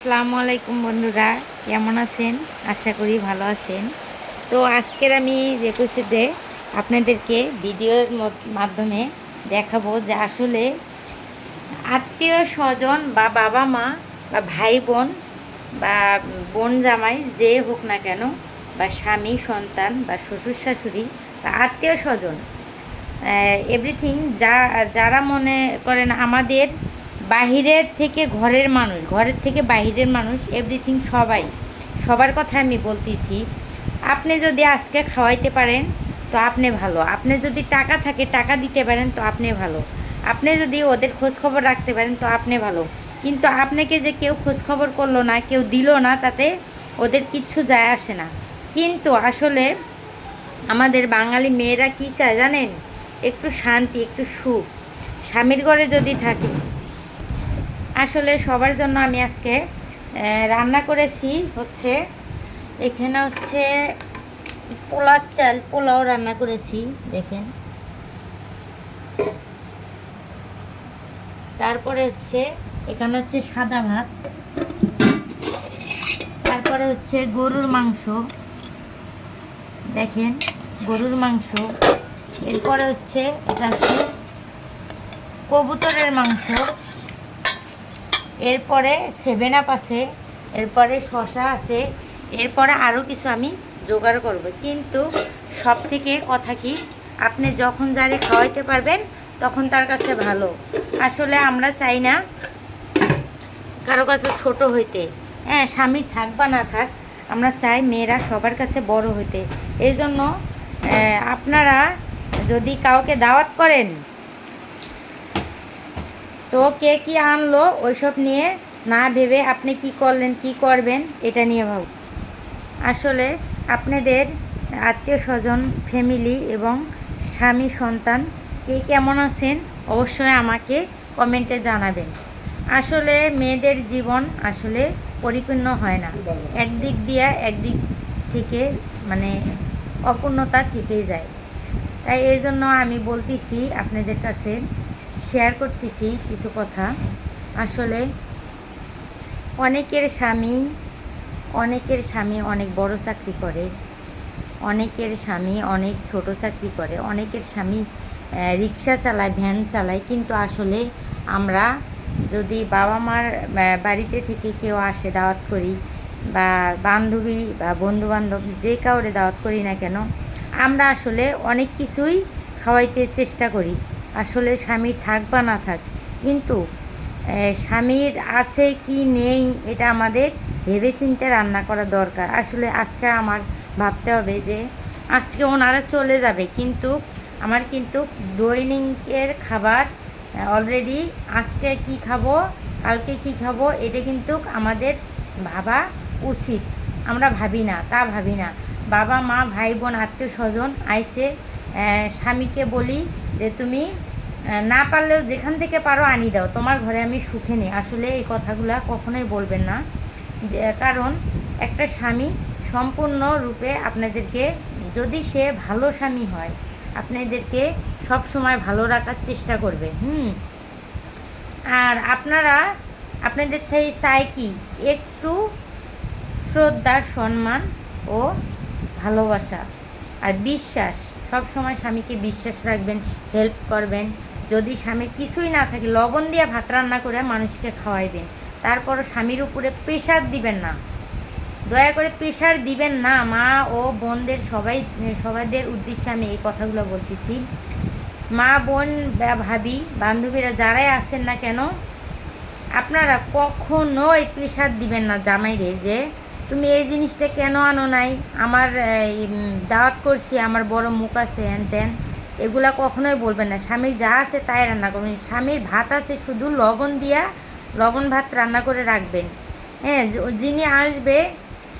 আসসালামু আলাইকুম বন্ধুরা, কেমন আছেন? আশা করি ভালো আছেন। তো আজকের আমি এপিসোডে আপনাদেরকে ভিডিওর মাধ্যমে দেখাবো যে আসলে আত্মীয় স্বজন বা বাবা মা বা ভাই বোন বা বোন জামাই যে হোক না কেন, বা স্বামী সন্তান বা শ্বশুর শাশুড়ি বা আত্মীয় স্বজন, এভরিথিং যারা মনে করেন আমাদের বাহিরের থেকে ঘরের মানুষ, ঘরের থেকে বাহিরের মানুষ, এভরিথিং সবার কথা আমি বলতেছি। আপনি যদি আজকে খাওয়াইতে পারেন তো আপনি ভালো, আপনি যদি টাকা থাকে টাকা দিতে পারেন তো আপনি ভালো, আপনি যদি ওদের খোঁজখবর রাখতে পারেন তো আপনি ভালো। কিন্তু আপনাকে যে কেউ খোঁজখবর করলো না, কেউ দিল না, তাতে ওদের কিচ্ছু যায় আসে না। কিন্তু আসলে আমাদের বাঙালি মেয়েরা কি চায় জানেন? একটু শান্তি, একটু সুখ। স্বামীর ঘরে যদি থাকে, আসলে সবার জন্য আমি আজকে রান্না করেছি হচ্ছে, এখানে হচ্ছে পোলার চাল, পোলাও রান্না করেছি দেখেন। তারপরে হচ্ছে এখানে হচ্ছে সাদা ভাত, তারপরে হচ্ছে গরুর মাংস দেখেন, গরুর মাংস। এরপরে হচ্ছে এটা হচ্ছে কবুতরের মাংস। এরপরে 7 আপ আছে, এরপরে শশা আছে, এরপরে আরও কিছু আমি জোগাড় করব। কিন্তু সব থেকে কথা কি, আপনি যখন যারে খাওয়াইতে পারবেন তখন তার কাছে ভালো। আসলে আমরা চাই না কারো কাছে ছোট হইতে। হ্যাঁ, স্বামী থাক বা না থাক, আমরা চাই মেয়েরা সবার কাছে বড় হইতে। এই জন্য আপনারা যদি কাউকে দাওয়াত করেন তো কে কি আনলো ওইসব নিয়ে না ভেবে আপনি কি করলেন, কি করবেন, এটা নিয়ে ভাব। আসলে আপনাদের আত্মীয় স্বজন, ফ্যামিলি এবং স্বামী সন্তান কে কেমন আছেন অবশ্যই আমাকে কমেন্টে জানাবেন। আসলে মেয়েদের জীবন আসলে পরিপূর্ণ হয় না, একদিক দিয়ে একদিক থেকে মানে অপূর্ণতা থেকেই যায়। তাই এই জন্য আমি বলতেছি আপনাদের কাছে, শেয়ার করতেছি কিছু কথা। আসলে অনেকের স্বামী অনেক বড় চাকরি করে, অনেকের স্বামী অনেক ছোট চাকরি করে, অনেকের স্বামী রিক্সা চালায়, ভ্যান চালায়। কিন্তু আসলে আমরা যদি বাবা মার বাড়িতে থেকে কেউ আসে দাওয়াত করি, বা বান্ধবী বা বন্ধুবান্ধব যে কাউরে দাওয়াত করি না কেন, আমরা আসলে অনেক কিছুই খাওয়াইতে চেষ্টা করি। আসলে স্বামীর থাক বা না থাক, কিন্তু স্বামীর আছে কি নেই এটা আমাদের ভেবেচিন্তে রান্না করা দরকার। আসলে আজকে আমার ভাবতে হবে যে আজকে ওনারা চলে যাবে, কিন্তু আমার কিন্তু দৈনিকের খাবার অলরেডি, আজকে কি খাবো কালকে কি খাবো এটা কিন্তু আমাদের ভাবা উচিত। আমরা ভাবি না, তা ভাবি না। বাবা মা ভাই বোন আত্মীয় স্বজন আইসে, স্বামীকে বলি যে তুমি না পারলেও যেখান থেকে পারো আনি দাও, তোমার ঘরে আমি সুখে নেই। আসলে এই কথাগুলো কখনোই বলবেন না, যে কারণ একটা স্বামী সম্পূর্ণরূপে আপনাদেরকে, যদি সে ভালো স্বামী হয়, আপনাদেরকে সব সময় ভালো রাখার চেষ্টা করবে। আর আপনারা আপনাদের থেকে চাই কি, একটু শ্রদ্ধা, সম্মান ও ভালোবাসা আর বিশ্বাস। সব সময় স্বামীকে বিশ্বাস রাখবেন, হেল্প করবেন। যদি স্বামীর কিছুই না থাকে, লবণ দিয়ে ভাত রান্না করে মানুষকে খাওয়াইবেন। তারপরও স্বামীর উপরে প্রেশার দিবেন না, দয়া করে প্রেশার দিবেন না। মা ও বোনদের সবাইদের উদ্দেশ্যে আমি এই কথাগুলো বলতেছি। মা বোন বা ভাবি বান্ধবীরা যারাই আসছেন না কেন, আপনারা কখনোই প্রেশার দিবেন না জামাইরে যে তুমি এই জিনিসটা কেন আনো নাই, আমার দাওয়াত করছি, আমার বড় মুখ আছে, হ্যান ত্যান, এগুলা কখনোই বলবেন না। স্বামীর যা আছে তাই রান্না করবেন। স্বামীর ভাত আছে, শুধু লবণ দিয়া লবণ ভাত রান্না করে রাখবেন। হ্যাঁ, যিনি আসবে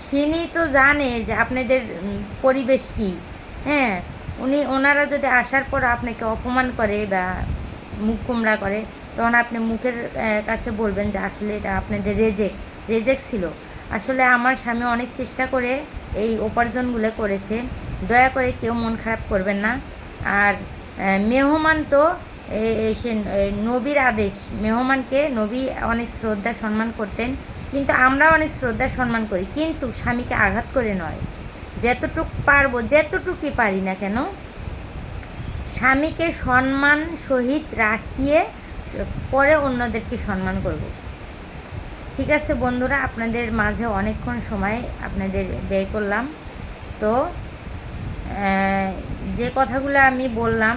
তিনি তো জানে যে আপনাদের পরিবেশ কী। হ্যাঁ, ওনারা যদি আসার পর আপনাকে অপমান করে বা মুখ কুমড়া করে, তখন আপনি মুখের কাছে বলবেন যে আসলে এটা আপনাদের রেজেক্ট ছিল। আসলে আমার স্বামী অনেক চেষ্টা করে এই উপার্জনগুলো করেছে, দয়া করে কেউ মন খারাপ করবেন না। আর মেহমান তো সে নবীর আদেশ, মেহমানকে নবী অনেক শ্রদ্ধা সম্মান করতেন। কিন্তু আমরা অনেক শ্রদ্ধা সম্মান করি, কিন্তু স্বামীকে আঘাত করে নয়। যতটুক পারবো, যেতটুকুই পারি না কেন, স্বামীকে সম্মান সহিত রাখিয়ে পরে অন্যদেরকে সম্মান করব। ঠিক আছে বন্ধুরা, আপনাদের মাঝে অনেকক্ষণ সময় আপনাদের ব্যয় করলাম। তো যে কথাগুলো আমি বললাম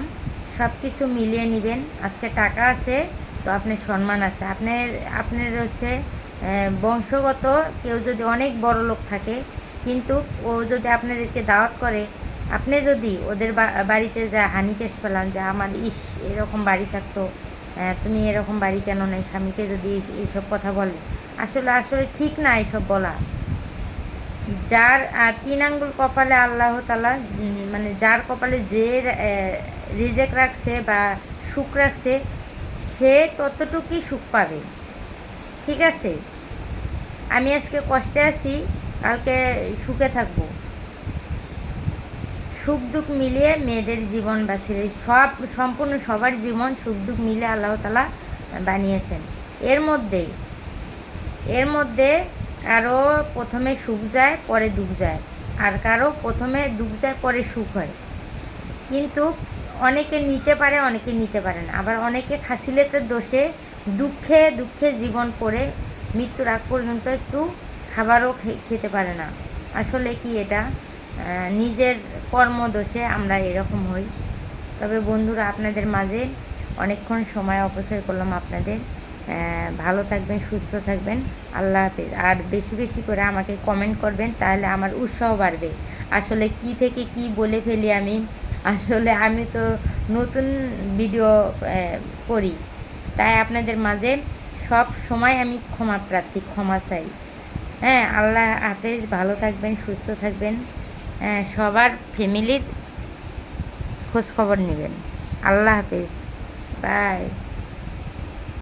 সব কিছু মিলিয়ে নেবেন। আজকে টাকা আছে তো আপনার সম্মান আছে। আপনার হচ্ছে বংশগত কেউ যদি অনেক বড় লোক থাকে, কিন্তু ও যদি আপনাদেরকে দাওয়াত করে, আপনি যদি ওদের বাড়িতে যা হানিকেশ পেলান যে আমার এরকম বাড়ি থাকতো, তুমি এরকম বাড়ি কেন নেই, স্বামীকে যদি এইসব কথা বলে, আসলে ঠিক না এইসব বলা। যার 3 আঙ্গুল কপালে আল্লাহ তাআলা, মানে যার কপালে যে রিজেক রাখছে বা সুখ রাখছে, সে ততটুকুই সুখ পাবে। ঠিক আছে, আমি আজকে কষ্টে আছি, কালকে সুখে থাকবো। সুখ দুঃখ মিলিয়ে মেয়েদের জীবন বাঁচিয়ে সম্পূর্ণ সবার জীবন সুখ দুঃখ মিলে আল্লাহ তাআলা বানিয়েছেন। এর মধ্যে কারো প্রথমে সুখ যায় পরে দুঃখ যায়, আর কারো প্রথমে দুঃখ যায় পরে সুখ হয়। কিন্তু অনেকে নিতে পারে, অনেকে নিতে পারে না। আবার অনেকে খাসিলতের দোষে দুঃখে দুঃখে জীবন করে মৃত্যুর আগ পর্যন্ত একটু খাবারও খেতে পারে না। আসলে কি এটা নিজের কর্মদোষে আমরা এরকম হই। তবে বন্ধুরা, আপনাদের মাঝে অনেকক্ষণ সময় অপচয় করলাম আপনাদের। ভালো থাকবেন, সুস্থ থাকবেন, আল্লাহ হাফেজ। আর বেশি বেশি করে আমাকে কমেন্ট করবেন, তাহলে আমার উৎসাহ বাড়বে। আসলে কি থেকে কি বলে ফেলি আমি তো নতুন ভিডিও করি, তাই আপনাদের মাঝে সব সময় আমি ক্ষমা প্রার্থী, ক্ষমা চাই। হ্যাঁ, আল্লাহ হাফেজ। ভালো থাকবেন, সুস্থ থাকবেন, সবার ফ্যামিলির খোঁজ খবর নেবেন। আল্লাহ হাফেজ, বাই।